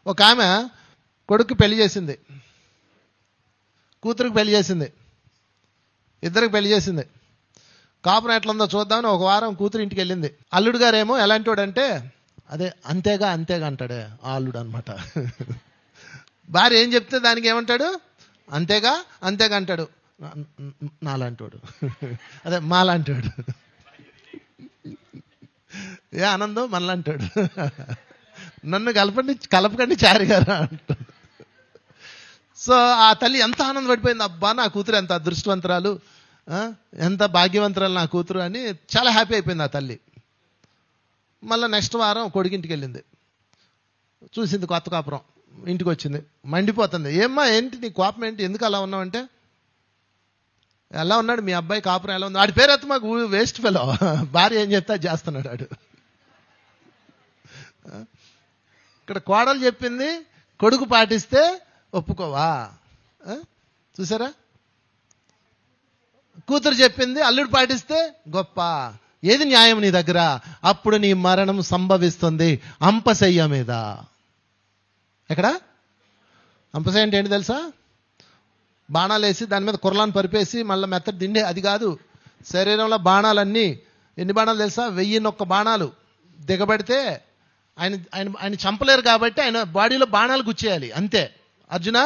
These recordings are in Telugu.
ఒక ఆమె కొడుకు పెళ్లి చేసింది, కూతురికి పెళ్లి చేసింది, ఇద్దరికి పెళ్లి చేసింది. కాపురం ఎట్లుందో చూద్దామని ఒక వారం కూతురు ఇంటికి వెళ్ళింది. అల్లుడు గారేమో ఎలాంటి వాడు అంటే అదే అంతేగా అంటాడే ఆ అల్లుడు అనమాట. భార్య ఏం చెప్తే దానికి ఏమంటాడు? అంతేగా అంటాడు. నాలాంటివాడు, అదే మాలాంటివాడు. ఏ ఆనందం మనలాంటాడు. నన్ను కలపకండి చారి గారు అంటాడు. సో ఆ తల్లి ఎంత ఆనందపడిపోయింది, అబ్బా నా కూతురు ఎంత అదృష్టవంతురాలు, ఎంత భాగ్యవంతురాలు నా కూతురు అని చాలా హ్యాపీ అయిపోయింది ఆ తల్లి. మళ్ళీ నెక్స్ట్ వారం కొడుకింటికి వెళ్ళింది, చూసింది కొత్త కాపురం, ఇంటికి వచ్చింది, మండిపోతుంది. ఏమ్మా ఏంటి నీ కోపం ఏంటి, ఎందుకు అలా ఉన్నావంటే ఎలా ఉన్నాడు మీ అబ్బాయి కాపురం ఎలా ఉంది, వాడి పేరు ఎత్త మాకు వేస్ట్ ఫెలో, భార్య ఏం చెప్తే అది చేస్తున్నాడు వాడు. ఇక్కడ కోడలు చెప్పింది కొడుకు పాటిస్తే ఒప్పుకోవా? చూసారా? కూతురు చెప్పింది అల్లుడు పాటిస్తే గొప్ప. ఏది న్యాయం నీ దగ్గర? అప్పుడు నీ మరణం సంభవిస్తుంది అంపశయ్య మీద. ఎక్కడ అంపశయ్య అంటే ఏంటి తెలుసా? బాణాలు వేసి దాని మీద కుర్రలాన్ని పరిపేసి మళ్ళీ మెత్తటి దిండే, అది కాదు. శరీరంలో బాణాలన్నీ ఎన్ని బాణాలు తెలుసా? 1001 బాణాలు దిగబడితే ఆయన చంపలేరు కాబట్టి ఆయన బాడీలో బాణాలు గుచ్చేయాలి అంతే. అర్జున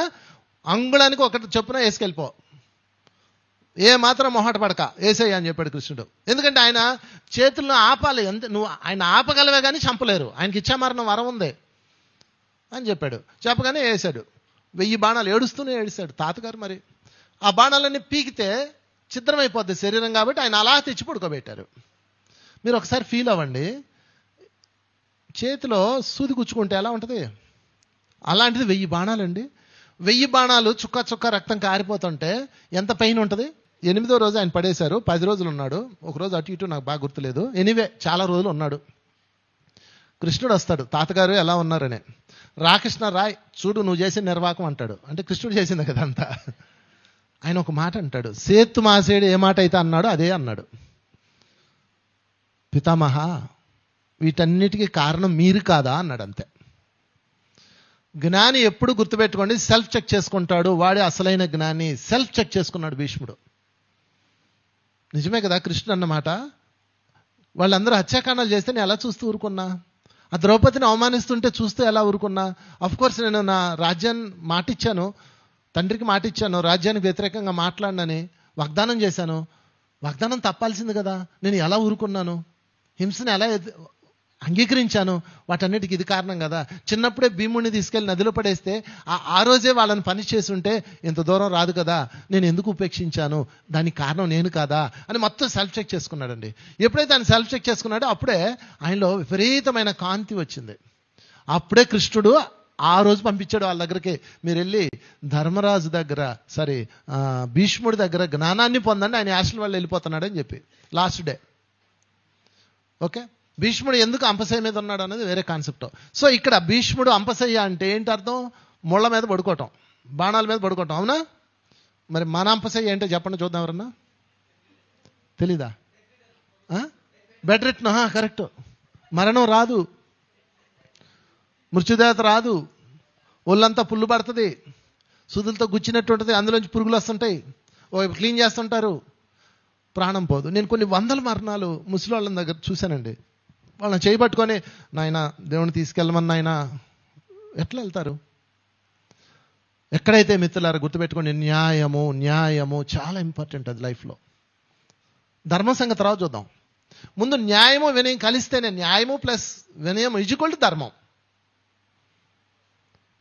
అంగుళానికి ఒకటి చొప్పున వేసుకెళ్ళిపో, ఏ మాత్రం మొహట పడక వేసేయ అని చెప్పాడు కృష్ణుడు. ఎందుకంటే ఆయన చేతులను ఆపాలి అంతే, నువ్వు ఆయన ఆపగలవే కానీ చంపలేరు, ఆయనకి ఇచ్చామరణం వరం ఉంది అని చెప్పాడు. చెప్పగానే వేసాడు 1000 బాణాలు, ఏడుస్తాడు తాతగారు. మరి ఆ బాణాలన్నీ పీకితే ఛిద్రమైపోద్ది శరీరం కాబట్టి ఆయన అలా తెచ్చి పడుకోబెట్టారు. మీరు ఒకసారి ఫీల్ అవ్వండి, చేతిలో సూది గుచ్చుకుంటే ఎలా ఉంటుంది? అలాంటిది 1000 బాణాలండి. 1000 బాణాలు చుక్క చుక్క రక్తం కారిపోతుంటే ఎంత పెయిన్ ఉంటుంది? 8వ రోజు ఆయన పడేశారు. 10 రోజులు ఉన్నాడు, ఒక రోజు అటు ఇటు నాకు బాగా గుర్తులేదు. ఎనీవే చాలా రోజులు ఉన్నాడు. కృష్ణుడు వస్తాడు, తాతగారు ఎలా ఉన్నారని. రాకృష్ణ రాయ్ చూడు నువ్వు చేసిన నిర్వాకం అంటాడు. అంటే కృష్ణుడు చేసింది కదా అంతా. ఆయన ఒక మాట అంటాడు, సేత్తు మాసేడు ఏ మాట అయితే అన్నాడు అదే అన్నాడు. పితామహ వీటన్నిటికీ కారణం మీరు కాదా అన్నాడు. అంతే. జ్ఞాని ఎప్పుడు గుర్తుపెట్టుకోండి, సెల్ఫ్ చెక్ చేసుకుంటాడు. వాడే అసలైన జ్ఞాని. సెల్ఫ్ చెక్ చేసుకున్నాడు భీష్ముడు. నిజమే కదా కృష్ణుడు అన్నమాట. వాళ్ళందరూ హత్యాకాండాలు చేస్తే నేను ఎలా చూస్తూ ఊరుకున్నా? ఆ ద్రౌపదిని అవమానిస్తుంటే చూస్తూ ఎలా ఊరుకున్నా? అఫ్కోర్స్ నేను నా రాజ్యాన్ని మాటిచ్చాను, తండ్రికి మాటిచ్చాను, రాజ్యానికి వ్యతిరేకంగా మాట్లాడనని వాగ్దానం చేశాను. వాగ్దానం తప్పాల్సింది కదా, నేను ఎలా ఊరుకున్నాను? హింసని ఎలా అంగీకరించాను? వాటన్నిటికి ఇది కారణం కదా. చిన్నప్పుడే భీముడిని తీసుకెళ్లి నదిలో పడేస్తే ఆ రోజే వాళ్ళని పనిష్ చేసి ఉంటే ఇంత దూరం రాదు కదా, నేను ఎందుకు ఉపేక్షించాను, దానికి కారణం నేను కాదా అని మొత్తం సెల్ఫ్ చెక్ చేసుకున్నాడండి. ఎప్పుడైతే ఆయన సెల్ఫ్ చెక్ చేసుకున్నాడో అప్పుడే ఆయనలో విపరీతమైన కాంతి వచ్చింది. అప్పుడే కృష్ణుడు ఆ రోజు పంపించాడు వాళ్ళ దగ్గరికి, మీరు వెళ్ళి ధర్మరాజు దగ్గర భీష్ముడి దగ్గర జ్ఞానాన్ని పొందండి, ఆయన యాశల వాళ్ళు వెళ్ళిపోతున్నాడు అని చెప్పి. Last day. ఓకే, భీష్ముడు ఎందుకు అంపశయ్య మీద ఉన్నాడు అనేది వేరే కాన్సెప్ట్. సో ఇక్కడ భీష్ముడు అంపశయ్య అంటే ఏంటి అర్థం? ముళ్ళ మీద పడుకోవటం, బాణాల మీద పడుకోవటం, అవునా? మరి మన అంపశయ్య ఏంటో చెప్పండి చూద్దాం. ఎవరన్నా తెలీదా? బెడ్ రిట్న్. కరెక్ట్. మరణం రాదు, మృత్యుదేవత రాదు, ఒళ్ళంతా పుల్లు పడుతుంది, సుదులతో గుచ్చినట్టు ఉంటుంది, అందులోంచి పురుగులు వస్తుంటాయి, క్లీన్ చేస్తుంటారు, ప్రాణం పోదు. నేను కొన్ని 100 మరణాలు ముసలి వాళ్ళ దగ్గర చూశానండి. వాళ్ళని చేయబట్టుకొని నాయన దేవుని తీసుకెళ్ళమని నాయన ఎట్లా వెళ్తారు? ఎక్కడైతే మిత్రులారా గుర్తుపెట్టుకోండి, న్యాయము చాలా ఇంపార్టెంట్ అది లైఫ్లో. ధర్మం సంగతి తర్వాత చూద్దాం. ముందు న్యాయము వినయం కలిస్తేనే, న్యాయము ప్లస్ వినయం ఈక్వల్ టు ధర్మం.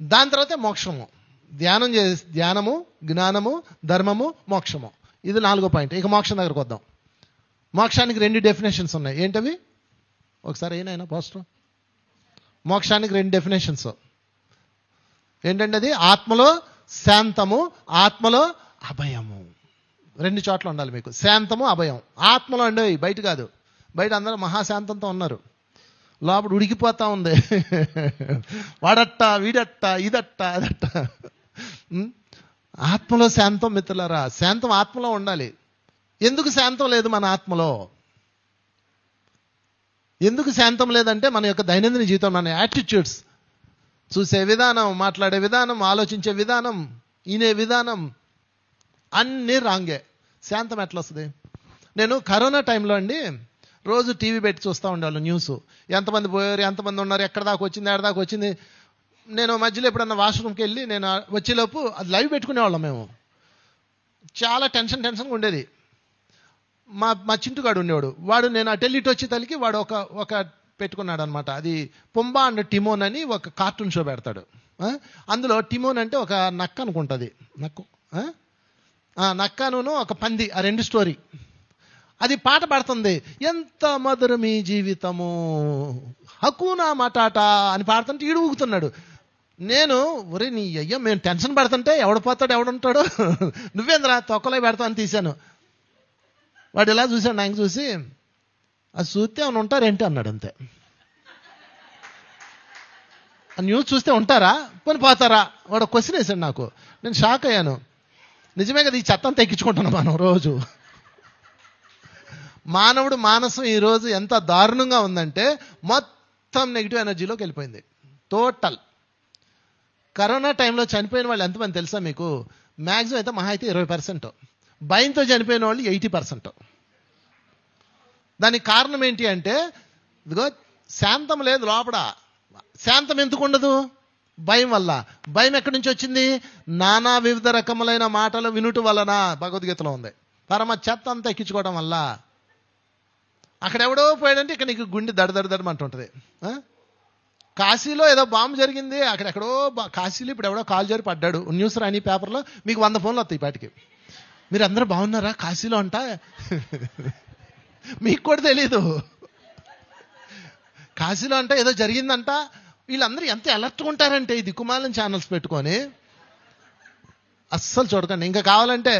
దాని తర్వాత మోక్షము. ధ్యానము, జ్ఞానము, ధర్మము, మోక్షము. ఇది 4వ పాయింట్. ఇక మోక్షం దగ్గరకు వద్దాం. మోక్షానికి 2 డెఫినేషన్స్ ఉన్నాయి. ఏంటవి? ఒకసారి ఏనైనా పోస్టర్. మోక్షానికి 2 డెఫినేషన్స్ ఏంటంటే అది ఆత్మలో శాంతము, ఆత్మలో అభయము. 2 చోట్ల ఉండాలి మీకు. శాంతము, అభయం. ఆత్మలో ఉండేవి, బయట కాదు. బయట అందరూ మహాశాంతంతో ఉన్నారు, లోపల ఉడికిపోతా ఉంది. వాడట్ట, వీడట్ట, ఇదట్ట, అదట్ట. ఆత్మలో శాంతం మిత్రులారా. శాంతం ఆత్మలో ఉండాలి. ఎందుకు శాంతం లేదు మన ఆత్మలో? ఎందుకు శాంతం లేదంటే మన యొక్క దైనందిన జీవితం, మన యాటిట్యూడ్స్ చూసే విధానం, మాట్లాడే విధానం, ఆలోచించే విధానం, వినే విధానం అన్నీ రాంగే. శాంతం ఎట్లా వస్తుంది? నేను కరోనా టైంలో అండి రోజు టీవీ పెట్టి చూస్తూ ఉండేవాళ్ళు న్యూస్. ఎంతమంది పోయారు, ఎంతమంది ఉన్నారు, ఎక్కడ దాకా వచ్చింది, ఎక్కడ దాకా వచ్చింది. నేను మధ్యలో ఎప్పుడన్నా వాష్రూమ్కి వెళ్ళి నేను వచ్చేలోపు అది లైవ్ పెట్టుకునేవాళ్ళం మేము. చాలా టెన్షన్గా ఉండేది. మా చింటుగాడు ఉండేవాడు. వాడు నేను అటు వెళ్ళి ఇటు వచ్చి తలికి వాడు ఒక పెట్టుకున్నాడు అనమాట. అది పుంబా అండ్ టిమోన్ అని ఒక కార్టూన్ షో పెడతాడు. అందులో టిమోన్ అంటే ఒక నక్క అనుకుంటుంది, నక్కను ఒక పంది, ఆ రెండు స్టోరీ. అది పాట పాడుతుంది, ఎంత మధురమీ జీవితము హకునా మటాటా అని పాడుతుంటే ఈడు ఊగుతున్నాడు. నేను ఒరే నీ అయ్యా మేము టెన్షన్ పడుతుంటే ఎవడు పోతాడు ఎవడుంటాడు, నువ్వేంద్రా తొక్కలో పెడతావు అని తీశాను. వాడు ఇలా చూశాడు, నాకు చూసి అది చూస్తే ఏమైనా ఉంటారేంటి అన్నాడు. అంతే. ఆ న్యూస్ చూస్తే ఉంటారా కొని పోతారా వాడు క్వశ్చన్ వేసాడు నాకు. నేను షాక్ అయ్యాను. నిజమే కదా, ఈ చెత్త అంతా ఎక్కించుకుంటున్నాం మనం రోజు. మానవుడు మానసం ఈరోజు ఎంత దారుణంగా ఉందంటే మొత్తం నెగిటివ్ ఎనర్జీలోకి వెళ్ళిపోయింది టోటల్. కరోనా టైంలో చనిపోయిన వాళ్ళు ఎంతమంది తెలుసా మీకు? మ్యాక్సిమం అయితే మహా అయితే 20%. భయంతో చనిపోయిన వాళ్ళు 80%. దానికి కారణం ఏంటి అంటే ఇదిగో శాంతం లేదు లోపల. శాంతం ఎందుకు ఉండదు? భయం వల్ల. భయం ఎక్కడి నుంచి వచ్చింది? నానా వివిధ రకములైన మాటలు వినుట వలన, భగవద్గీతలో ఉంది. పరమ చెత్త అంతా ఎక్కించుకోవడం వల్ల. అక్కడెవడో పోయాడంటే ఇక్కడ నీకు గుండె దడదడమంటుంటుంది. కాశీలో ఏదో బాంబు జరిగింది, అక్కడెక్కడో కాశీలో ఇప్పుడు ఎవడో కాలు జారి పడ్డాడు, న్యూస్ రాని పేపర్లో, మీకు 100 ఫోన్లు వస్తాయి పాటికి. మీరు అందరూ బాగున్నారా కాశీలో అంట? మీకు కూడా తెలీదు. కాశీలో అంట ఏదో జరిగిందంట. వీళ్ళందరూ ఎంత అలర్ట్గా ఉంటారంటే ఈ దిక్కుమాలిన ఛానల్స్ పెట్టుకొని. అస్సలు చూడకండి. ఇంకా కావాలంటే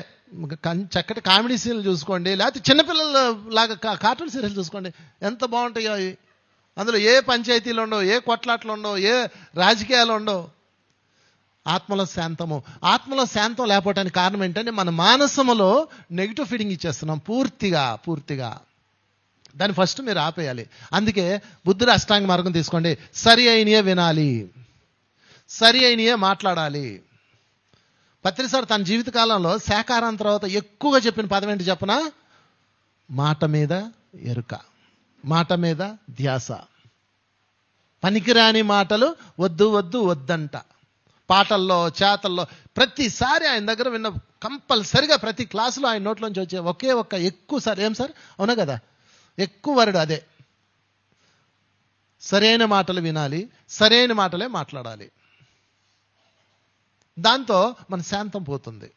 చక్కటి కామెడీ సీరియల్ చూసుకోండి, లేకపోతే చిన్నపిల్లల లాగా కార్టూన్ సీరియల్ చూసుకోండి, ఎంత బాగుంటాయో అవి. అందులో ఏ పంచాయతీలు ఉండవు, ఏ కొట్లాట్లు ఉండవు, ఏ రాజకీయాలు ఉండవు. ఆత్మలో శాంతము. ఆత్మలో శాంతం లేకపోవటానికి కారణం ఏంటంటే మన మానసములో నెగిటివ్ ఫీడింగ్ ఇచ్చేస్తున్నాం పూర్తిగా. దాన్ని ఫస్ట్ మీరు ఆపేయాలి. అందుకే బుద్ధుడు అష్టాంగ మార్గం తీసుకోండి. సరి అయినయే వినాలి, సరి అయినయే మాట్లాడాలి. పత్రిసారి తన జీవితకాలంలో శాకారం తర్వాత ఎక్కువగా చెప్పిన పదం ఏంటి చెప్పనా? మాట మీద ఎరుక, మాట మీద ధ్యాస. పనికిరాని మాటలు వద్దంట. పాటల్లో చేతల్లో ప్రతిసారి ఆయన దగ్గర విన్న, కంపల్సరిగా ప్రతి క్లాసులో ఆయన నోట్లోంచి వచ్చే ఒకే ఒక్క ఎక్కువ సార్, ఏం సార్ అవునా కదా, ఎక్కువ వరడు అదే. సరైన మాటలు వినాలి, సరైన మాటలే మాట్లాడాలి. దాంతో మన శాంతం పోతుంది.